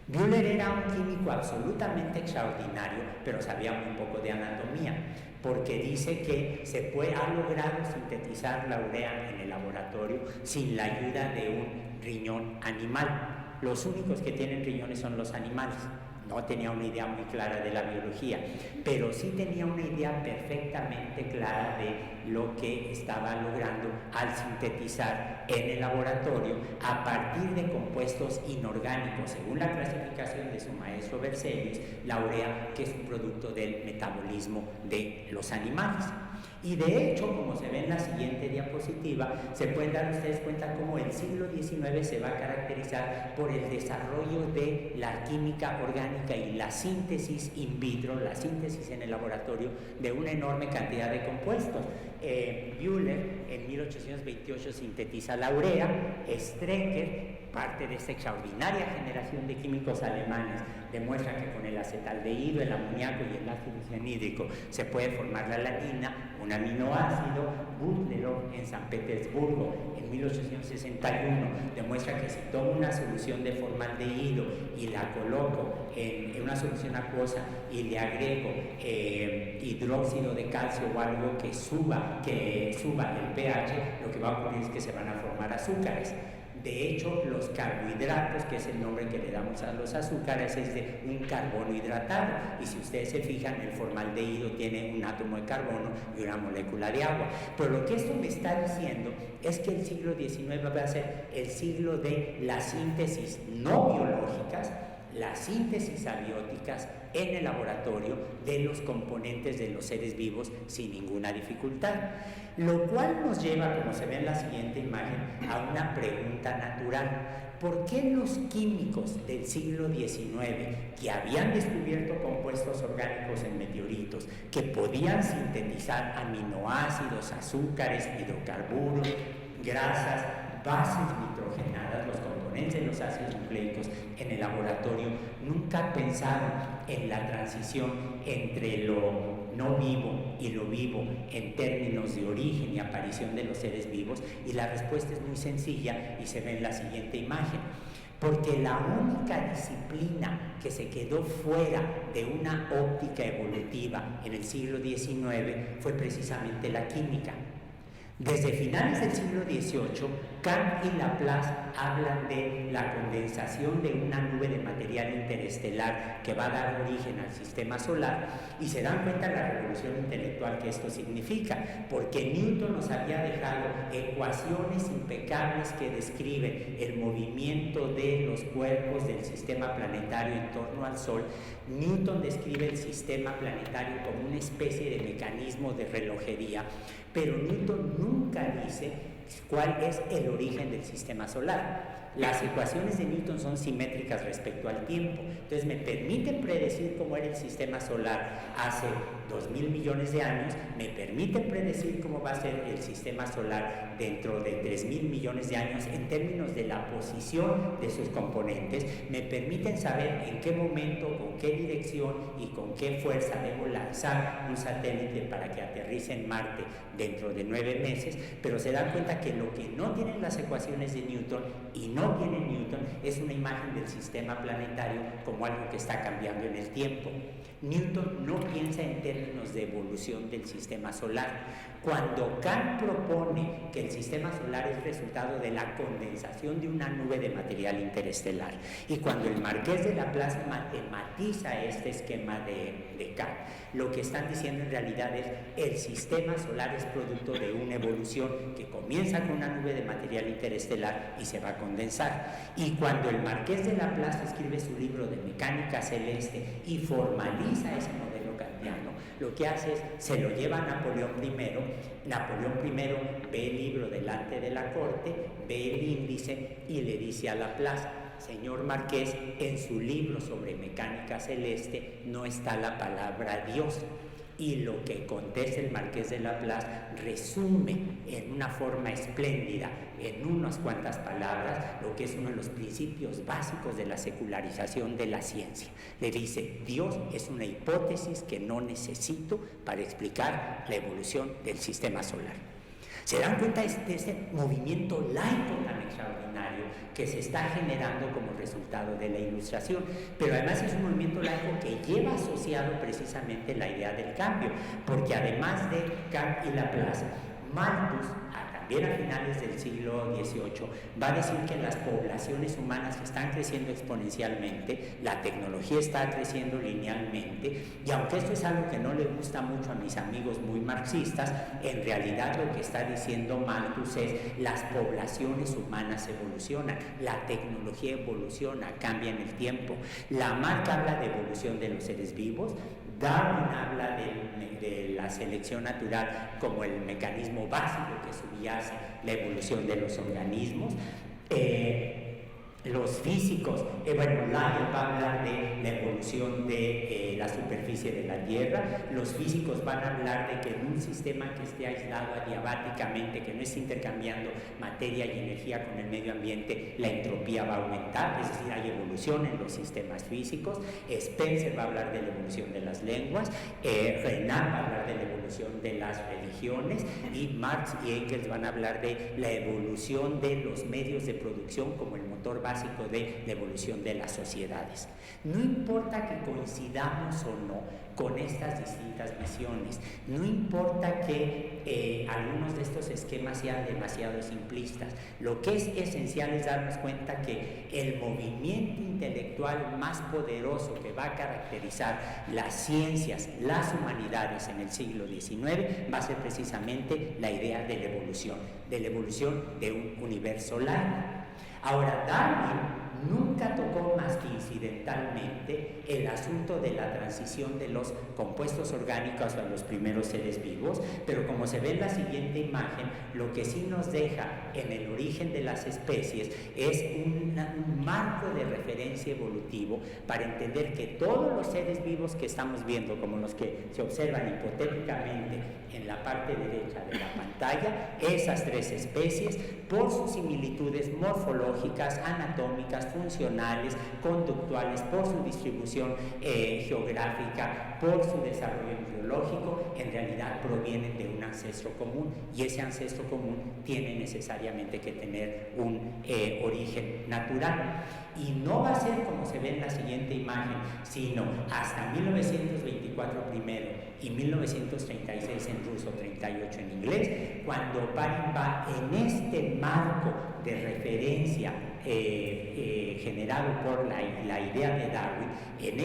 Bühler era un químico absolutamente extraordinario, pero sabía muy poco de anatomía, porque dice que ha logrado sintetizar la urea en el laboratorio sin la ayuda de un riñón animal. Los únicos que tienen riñones son los animales. No tenía una idea muy clara de la biología, pero sí tenía una idea perfectamente clara de lo que estaba logrando al sintetizar en el laboratorio a partir de compuestos inorgánicos, según la clasificación de su maestro Berzelius, la urea, que es un producto del metabolismo de los animales. Y de hecho, como se ve en la siguiente diapositiva, se pueden dar ustedes cuenta cómo el siglo XIX se va a caracterizar por el desarrollo de la química orgánica y la síntesis in vitro, la síntesis en el laboratorio de una enorme cantidad de compuestos. Bühler en 1828 sintetiza la urea. Strecker, parte de esta extraordinaria generación de químicos alemanes, demuestra que con el acetaldehído, el amoníaco y el ácido cianhídrico se puede formar la alanina, un aminoácido. Butlerov en San Petersburgo en 1861 demuestra que si tomo una solución de formaldehído y la coloco en una solución acuosa y le agrego hidróxido de calcio o algo que suba el pH, lo que va a ocurrir es que se van a formar azúcares. De hecho, los carbohidratos, que es el nombre que le damos a los azúcares, es de un carbono hidratado. Y si ustedes se fijan, el formaldehído tiene un átomo de carbono y una molécula de agua. Pero lo que esto me está diciendo es que el siglo XIX va a ser el siglo de las síntesis no biológicas, las síntesis abióticas en el laboratorio de los componentes de los seres vivos sin ninguna dificultad. Lo cual nos lleva, como se ve en la siguiente imagen, a una pregunta natural. ¿Por qué los químicos del siglo XIX, que habían descubierto compuestos orgánicos en meteoritos, que podían sintetizar aminoácidos, azúcares, hidrocarburos, grasas, bases nitrogenadas, los componentes de los ácidos nucleicos en el laboratorio, nunca pensaron en la transición entre lo no vivo y lo vivo en términos de origen y aparición de los seres vivos? Y la respuesta es muy sencilla y se ve en la siguiente imagen. Porque la única disciplina que se quedó fuera de una óptica evolutiva en el siglo XIX fue precisamente la química. Desde finales del siglo XVIII, Kant y Laplace hablan de la condensación de una nube de material interestelar que va a dar origen al sistema solar, y se dan cuenta de la revolución intelectual que esto significa, porque Newton nos había dejado ecuaciones impecables que describen el movimiento de los cuerpos del sistema planetario en torno al Sol. Newton describe el sistema planetario como una especie de mecanismo de relojería, pero Newton nunca dice cuál es el origen del sistema solar. Las ecuaciones de Newton son simétricas respecto al tiempo, entonces me permiten predecir cómo era el sistema solar hace 2.000 millones de años, me permiten predecir cómo va a ser el sistema solar dentro de 3.000 millones de años en términos de la posición de sus componentes, me permiten saber en qué momento, con qué dirección y con qué fuerza debo lanzar un satélite para que aterrice en Marte dentro de 9 meses, pero se dan cuenta que lo que no tienen las ecuaciones de Newton y no tiene Newton es una imagen del sistema planetario como algo que está cambiando en el tiempo. Newton no piensa en términos de evolución del sistema solar. Cuando Kant propone que el sistema solar es resultado de la condensación de una nube de material interestelar, y cuando el Marqués de Laplace matematiza este esquema de Kant, lo que están diciendo en realidad es el sistema solar es producto de una evolución que comienza con una nube de material interestelar y se va a condensar. Y cuando el Marqués de Laplace escribe su libro de mecánica celeste y formaliza ese modelo kantiano, lo que hace es, se lo lleva a Napoleón I. Napoleón I ve el libro delante de la corte, ve el índice y le dice a Laplace: señor Marqués, en su libro sobre mecánica celeste no está la palabra Dios. Y lo que contesta el Marqués de Laplace resume en una forma espléndida, en unas cuantas palabras, lo que es uno de los principios básicos de la secularización de la ciencia. Le dice: Dios es una hipótesis que no necesito para explicar la evolución del sistema solar. Se dan cuenta de este movimiento laico tan extraordinario que se está generando como resultado de la Ilustración, pero además es un movimiento laico que lleva asociado precisamente la idea del cambio, porque además de Kant y Laplace, Malthus, también a finales del siglo XVIII, va a decir que las poblaciones humanas están creciendo exponencialmente, la tecnología está creciendo linealmente, y aunque esto es algo que no le gusta mucho a mis amigos muy marxistas, en realidad lo que está diciendo Malthus es: las poblaciones humanas evolucionan, la tecnología evoluciona, cambia en el tiempo. Lamarck habla de evolución de los seres vivos, Darwin habla de la selección natural como el mecanismo básico que subyace la evolución de los organismos. Los físicos, Lyell va a hablar de la evolución de la superficie de la Tierra. Los físicos van a hablar de que en un sistema que esté aislado adiabáticamente, que no esté intercambiando materia y energía con el medio ambiente, la entropía va a aumentar, es decir, hay evolución en los sistemas físicos. Spencer va a hablar de la evolución de las lenguas, Renan va a hablar de la evolución de las religiones, y Marx y Engels van a hablar de la evolución de los medios de producción como el motor básico de la evolución de las sociedades. No importa que coincidamos o no con estas distintas visiones, no importa que algunos de estos esquemas sean demasiado simplistas, lo que es esencial es darnos cuenta que el movimiento intelectual más poderoso que va a caracterizar las ciencias, las humanidades en el siglo XIX va a ser precisamente la idea de la evolución de un universo laico. Ahora, Darwin nunca tocó más que incidentalmente el asunto de la transición de los compuestos orgánicos a los primeros seres vivos, pero como se ve en la siguiente imagen, lo que sí nos deja en el origen de las especies es un marco de referencia evolutivo para entender que todos los seres vivos que estamos viendo, como los que se observan hipotéticamente en la parte derecha de la pantalla, esas tres especies, por sus similitudes morfológicas, anatómicas, funcionales, conductuales, por su distribución geográfica, por su desarrollo embriológico, en realidad provienen de un ancestro común, y ese ancestro común tiene necesariamente que tener un origen natural. Y no va a ser como se ve en la siguiente imagen, sino hasta 1924 primero y 1936 en ruso, 38 en inglés, cuando Oparin va en este marco de referencia generado por la idea de Darwin, en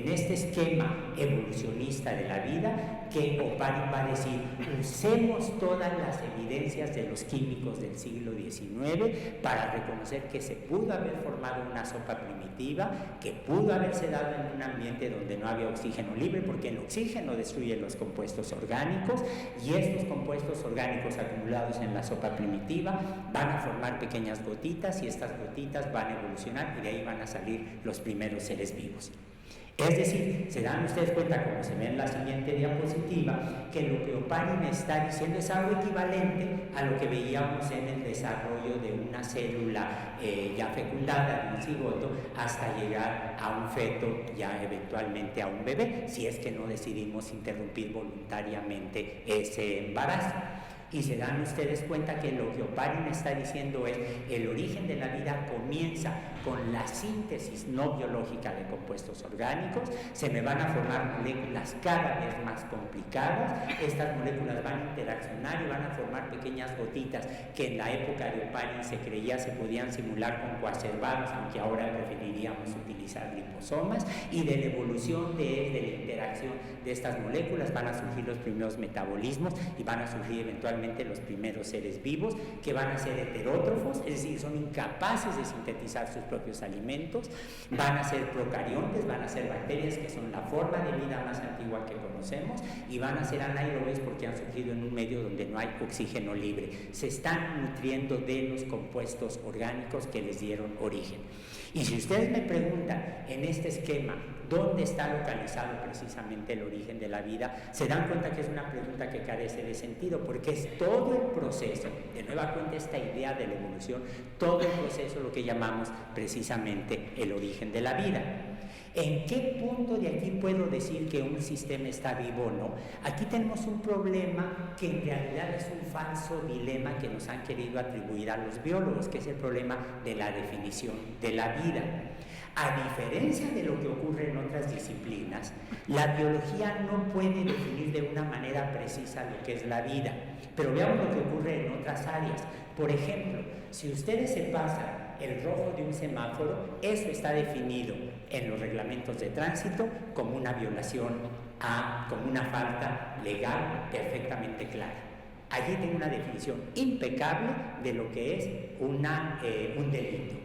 este esquema evolucionista de la vida, que Oparin va a decir: usemos todas las evidencias de los químicos del siglo XIX para reconocer que se pudo haber formado una sopa primitiva, que pudo haberse dado en un ambiente donde no había oxígeno libre, porque el oxígeno destruye los compuestos orgánicos, y estos compuestos orgánicos acumulados en la sopa primitiva van a formar pequeñas gotitas, y estas gotitas van a evolucionar, y de ahí van a salir los primeros seres vivos. Es decir, se dan ustedes cuenta, como se ve en la siguiente diapositiva, que lo que Oparin está diciendo es algo equivalente a lo que veíamos en el desarrollo de una célula ya fecundada, de un cigoto, hasta llegar a un feto, ya eventualmente a un bebé, si es que no decidimos interrumpir voluntariamente ese embarazo. Y se dan ustedes cuenta que lo que Oparin está diciendo es: el origen de la vida comienza con la síntesis no biológica de compuestos orgánicos, se me van a formar moléculas cada vez más complicadas, estas moléculas van a interaccionar y van a formar pequeñas gotitas que en la época de Oparin se creía se podían simular con coacervados, aunque ahora preferiríamos utilizar liposomas, y de la evolución de la interacción de estas moléculas van a surgir los primeros metabolismos y van a surgir eventualmente los primeros seres vivos, que van a ser heterótrofos, es decir, son incapaces de sintetizar sus propios alimentos, van a ser procariontes, van a ser bacterias, que son la forma de vida más antigua que conocemos, y van a ser anaerobios porque han surgido en un medio donde no hay oxígeno libre, se están nutriendo de los compuestos orgánicos que les dieron origen. Y si ustedes me preguntan en este esquema dónde está localizado precisamente el origen de la vida, se dan cuenta que es una pregunta que carece de sentido, porque es todo el proceso, de nueva cuenta esta idea de la evolución, todo el proceso lo que llamamos precisamente el origen de la vida. ¿En qué punto de aquí puedo decir que un sistema está vivo o no? Aquí tenemos un problema que en realidad es un falso dilema que nos han querido atribuir a los biólogos, que es el problema de la definición de la vida. A diferencia de lo que ocurre en otras disciplinas, la biología no puede definir de una manera precisa lo que es la vida. Pero veamos lo que ocurre en otras áreas. Por ejemplo, si ustedes se pasan el rojo de un semáforo, eso está definido en los reglamentos de tránsito como una violación, como una falta legal perfectamente clara. Allí tengo una definición impecable de lo que es un delito.